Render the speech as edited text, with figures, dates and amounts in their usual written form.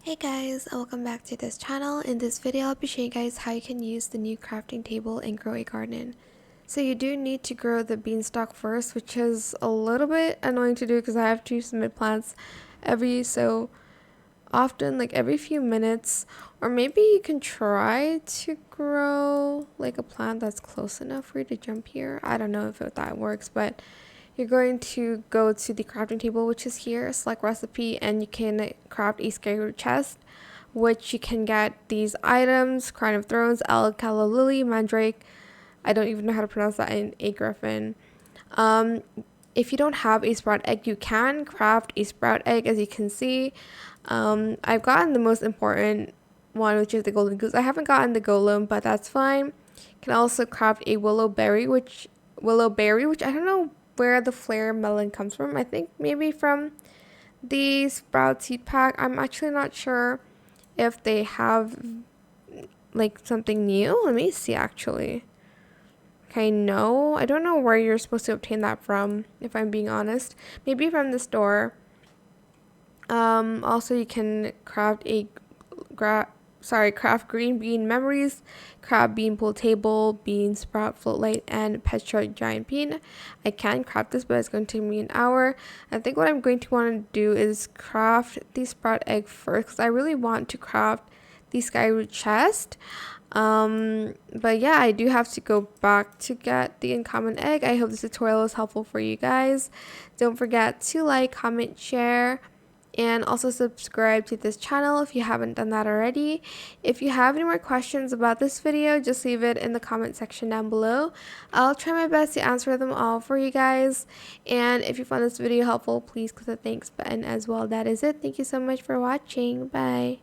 Hey guys, welcome back to this channel. In this video, I'll be showing you guys how you can use the new crafting table and grow a garden. So you do need to grow the beanstalk first, which is a little bit annoying to do because I have to submit plants every so often, like every few minutes. Or maybe you can try to grow like a plant that's close enough for you to jump here. I don't know if that works, but you're going to go to the crafting table, which is here, select recipe, and you can craft a Skyroot Chest, which you can get these items: Crown of Thrones, Calla Lily, Mandrake. I don't even know how to pronounce that, in a griffin. Um, if you don't have a sprout egg, you can craft a sprout egg, as you can see. I've gotten the most important one, which is the golden goose. I haven't gotten the golem, but that's fine. You can also craft a willow berry, which I don't know where the flare melon comes from. I think maybe from the sprout seed pack. I'm actually not sure if they have like something new. Let me see actually. Okay, no, I don't know where you're supposed to obtain that from, if I'm being honest. Maybe from the store. Also you can craft craft green bean memories, crab bean pool table, bean sprout floatlight, and petra giant bean. I can craft this, but it's going to take me an hour. I think what I'm going to want to do is craft the sprout egg first, because I really want to craft the Skyroot chest. But yeah, I do have to go back to get the uncommon egg. I hope this tutorial was helpful for you guys. Don't forget to like, comment, share, and also subscribe to this channel if you haven't done that already. If you have any more questions about this video, just leave it in the comment section down below. I'll try my best to answer them all for you guys. And if you found this video helpful, please click the thanks button as well. That is it. Thank you so much for watching. Bye.